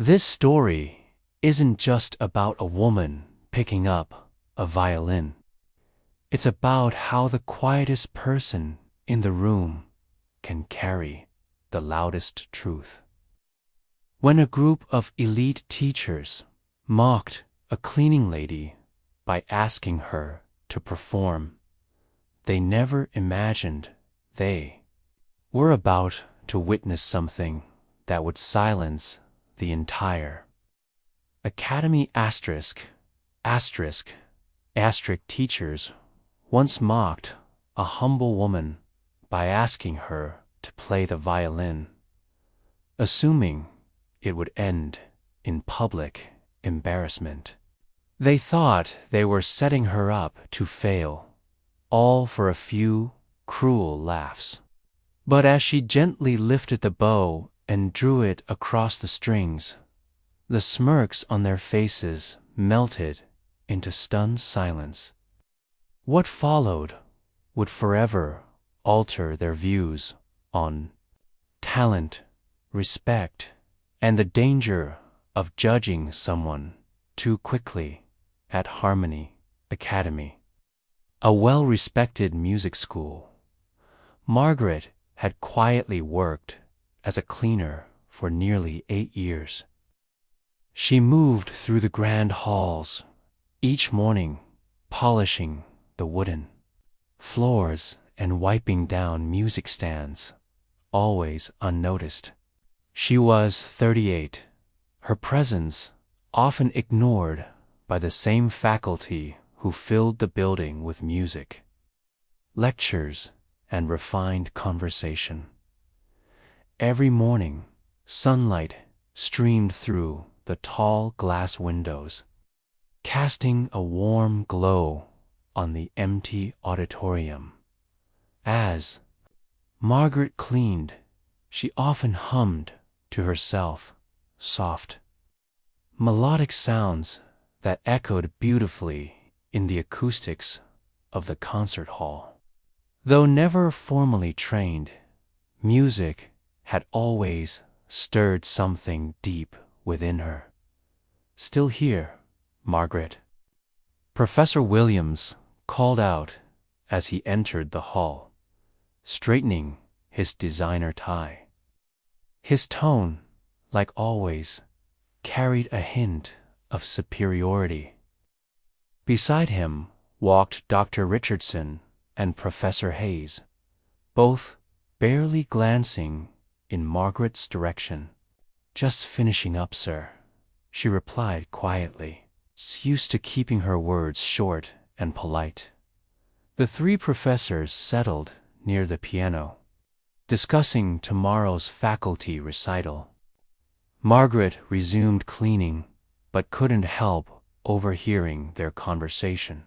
This story isn't just about a woman picking up a violin. It's about how the quietest person in the room can carry the loudest truth. When a group of elite teachers mocked a cleaning lady by asking her to perform, they never imagined they were about to witness something that would silence the entire academy. Teachers once mocked a humble woman by asking her to play the violin, assuming it would end in public embarrassment. They thought they were setting her up to fail, all for a few cruel laughs. But as she gently lifted the bow and drew it across the strings, the smirks on their faces melted into stunned silence. What followed would forever alter their views on talent, respect, and the danger of judging someone too quickly. At Harmony Academy, a well-respected music school, Margaret had quietly worked as a cleaner for nearly 8 years. She moved through the grand halls, each morning polishing the wooden floors and wiping down music stands, always unnoticed. She was 38, her presence often ignored by the same faculty who filled the building with music, lectures, and refined conversation. Every morning, sunlight streamed through the tall glass windows, casting a warm glow on the empty auditorium. As Margaret cleaned, she often hummed to herself soft, melodic sounds that echoed beautifully in the acoustics of the concert hall. Though never formally trained, music had always stirred something deep within her. "Still here, Margaret?" Professor Williams called out as he entered the hall, straightening his designer tie. His tone, like always, carried a hint of superiority. Beside him walked Dr. Richardson and Professor Hayes, both barely glancing in Margaret's direction. "Just finishing up, sir," she replied quietly, used to keeping her words short and polite. The three professors settled near the piano, discussing tomorrow's faculty recital. Margaret resumed cleaning, but couldn't help overhearing their conversation.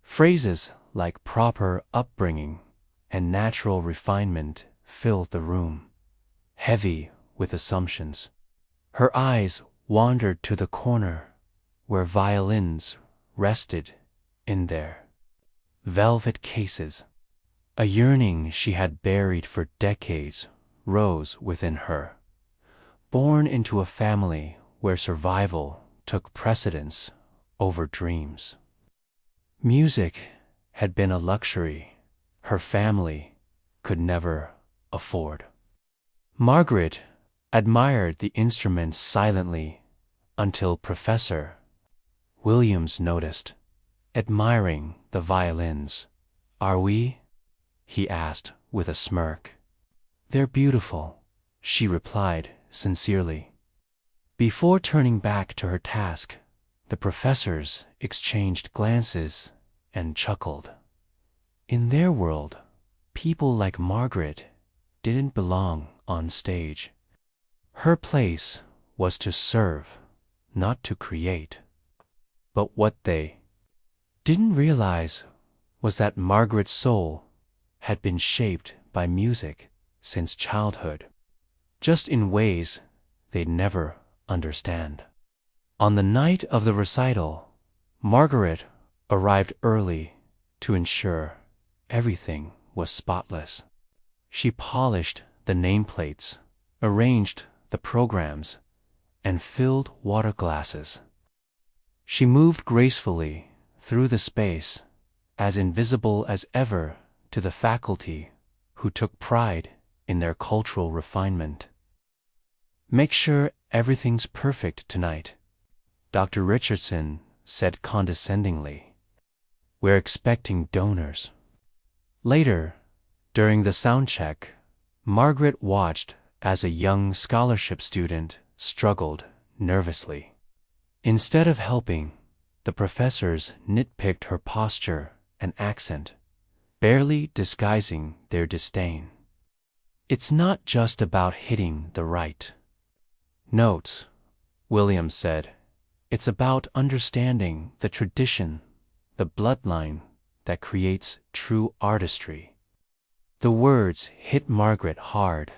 Phrases like proper upbringing and natural refinement filled the room, heavy with assumptions. Her eyes wandered to the corner where violins rested in their velvet cases. A yearning she had buried for decades rose within her. Born into a family where survival took precedence over dreams, music had been a luxury her family could never afford. Margaret admired the instruments silently until Professor Williams noticed, admiring the violins. "Are we?" he asked with a smirk. "They're beautiful," she replied sincerely. Before turning back to her task, the professors exchanged glances and chuckled. In their world, people like Margaret didn't belong on stage. Her place was to serve, not to create. But what they didn't realize was that Margaret's soul had been shaped by music since childhood, just in ways they'd never understand. On the night of the recital, Margaret arrived early to ensure everything was spotless. She polished the nameplates, arranged the programs, and filled water glasses. She moved gracefully through the space, as invisible as ever to the faculty who took pride in their cultural refinement. "Make sure everything's perfect tonight," Dr. Richardson said condescendingly. "We're expecting donors." Later, during the sound check, Margaret watched as a young scholarship student struggled nervously. Instead of helping, the professors nitpicked her posture and accent, barely disguising their disdain. "It's not just about hitting the right notes," Williams said. "It's about understanding the tradition, the bloodline that creates true artistry." The words hit Margaret hard.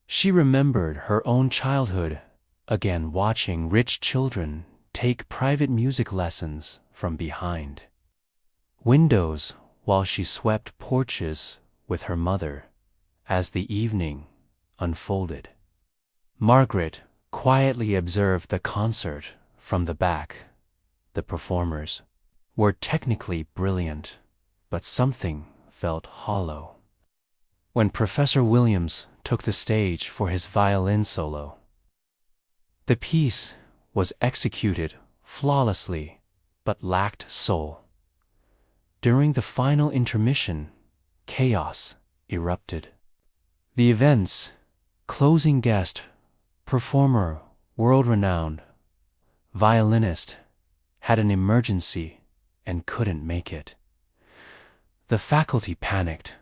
She remembered her own childhood, again watching rich children take private music lessons from behind windows while she swept porches with her mother as the evening unfolded. Margaret quietly observed the concert from the back. The performers were technically brilliant, but something felt hollow. When Professor Williams took the stage for his violin solo, the piece was executed flawlessly but lacked soul. During the final intermission, chaos erupted. The event's closing guest, performer, world-renowned violinist, had an emergency and couldn't make it. The faculty panicked.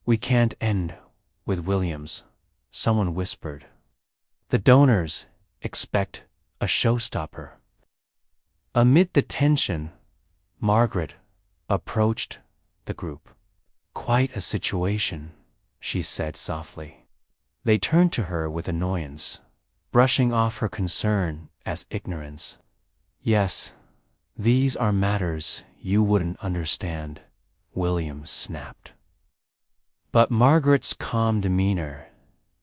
"We can't end with Williams," someone whispered. "The donors expect a showstopper." Amid the tension, Margaret approached the group. "Quite a situation," she said softly. They turned to her with annoyance, brushing off her concern as ignorance. "Yes, these are matters you wouldn't understand," Williams snapped. But Margaret's calm demeanor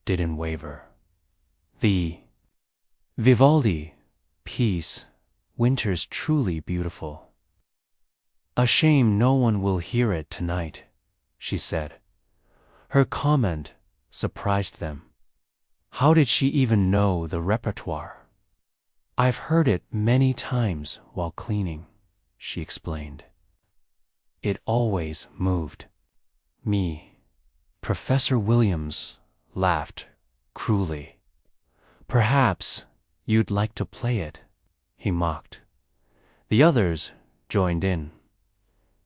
didn't waver. The Vivaldi piece, "Winter's Truly Beautiful." "A shame no one will hear it tonight," she said. Her comment surprised them. How did she even know the repertoire? "I've heard it many times while cleaning," she explained. "It always moved me." Professor Williams laughed cruelly. "Perhaps you'd like to play it," he mocked. The others joined in.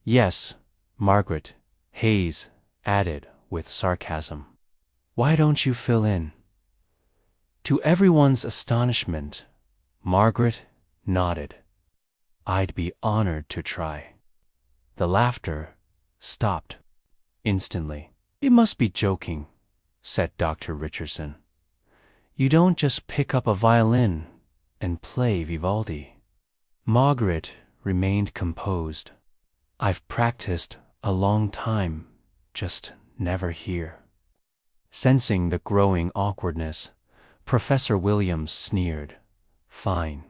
"Yes, Margaret," Hayes added with sarcasm. "Why don't you fill in?" To everyone's astonishment, Margaret nodded. "I'd be honored to try." The laughter stopped instantly. "You must be joking," said Dr. Richardson. "You don't just pick up a violin and play Vivaldi." Margaret remained composed. "I've practiced a long time, just never here." Sensing the growing awkwardness, Professor Williams sneered. "Fine.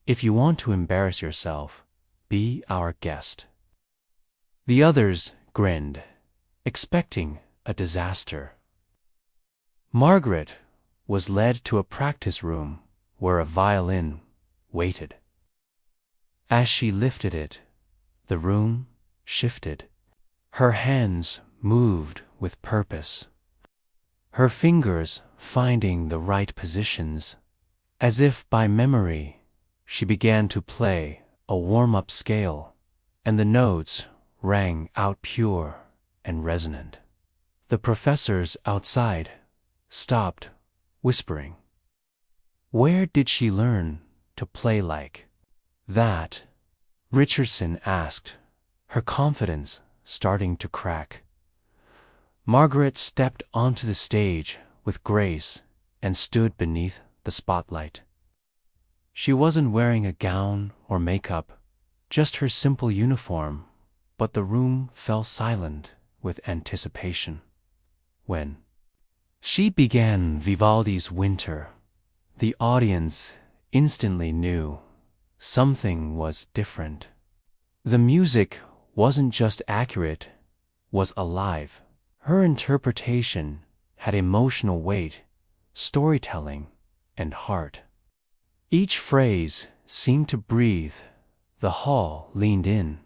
If you want to embarrass yourself, be our guest." The others grinned, expecting a disaster. Margaret was led to a practice room where a violin waited. As she lifted it, the room shifted. Her hands moved with purpose, her fingers finding the right positions. As if by memory, she began to play a warm-up scale, and the notes rang out pure and resonant. The professors outside stopped, whispering. Where did she learn to play like that? Richardson asked, her confidence starting to crack. Margaret stepped onto the stage with grace and stood beneath the spotlight. She wasn't wearing a gown or makeup, just her simple uniform, but the room fell silent with anticipation. When she began Vivaldi's Winter, The audience instantly knew something was different. The music wasn't just accurate, was alive. Her interpretation had emotional weight, storytelling, and heart. Each phrase seemed to breathe. The hall leaned in.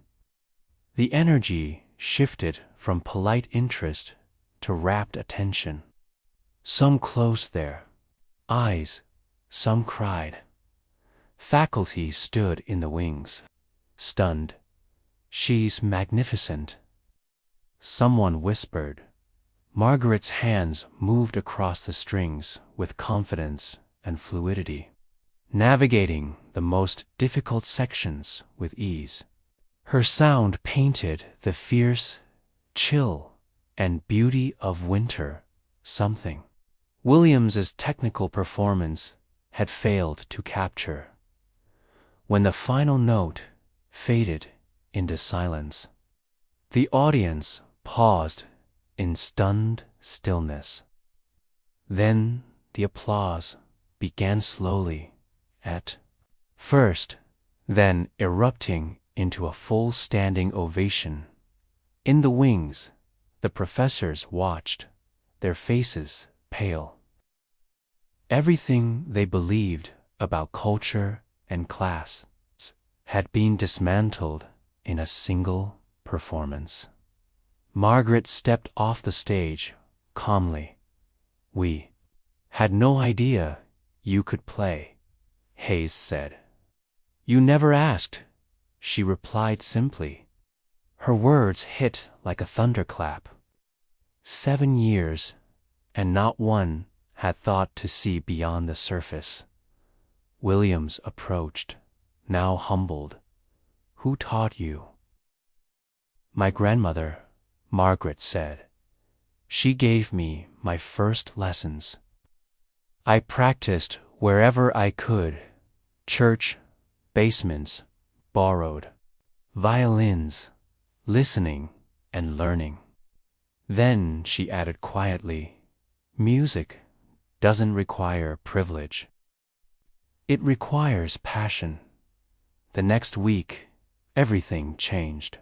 The energy shifted from polite interest to rapt attention. Some closed their eyes, some cried. Faculty stood in the wings, stunned. "She's magnificent." Someone whispered. Margaret's hands moved across the strings with confidence and fluidity, navigating the most difficult sections with ease. Her sound painted the fierce, chill, and beauty of winter, something Williams's technical performance had failed to capture. When the final note faded into silence, the audience paused in stunned stillness. Then the applause began slowly, at first, then erupting into a full standing ovation. In the wings, the professors watched, their faces pale. Everything they believed about culture and class had been dismantled in a single performance. Margaret stepped off the stage calmly. "We had no idea you could play," Hayes said. "You never asked," she replied simply. Her words hit like a thunderclap. 7 years, and not one had thought to see beyond the surface. Williams approached, now humbled. "Who taught you?" "My grandmother," Margaret said. "She gave me my first lessons. I practiced wherever I could, church, basements, borrowed violins, listening and learning." Then she added quietly, "Music doesn't require privilege. It requires passion." The next week, everything changed.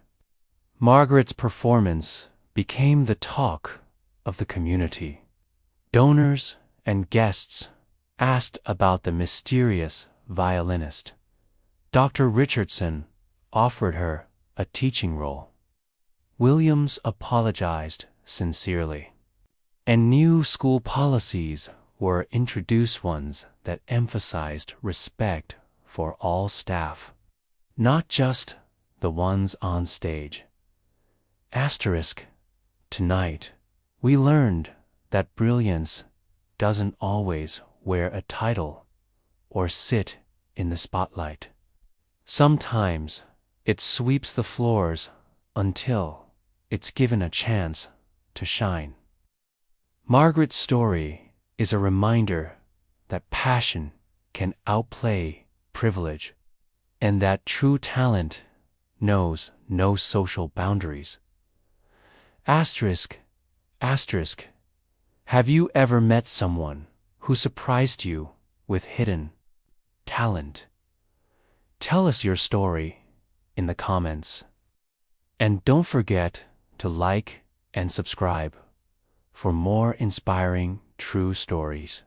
Margaret's performance became the talk of the community. Donors and guests asked about the mysterious violinist. Dr. Richardson offered her a teaching role. Williams apologized sincerely, and new school policies were introduced, ones that emphasized respect for all staff, not just the ones on stage. Tonight, we learned that brilliance doesn't always wear a title or sit in the spotlight. Sometimes it sweeps the floors until it's given a chance to shine. Margaret's story is a reminder that passion can outplay privilege, and that true talent knows no social boundaries. Asterisk, asterisk, have you ever met someone who surprised you with hidden talent? Tell us your story in the comments. And don't forget to like and subscribe for more inspiring true stories.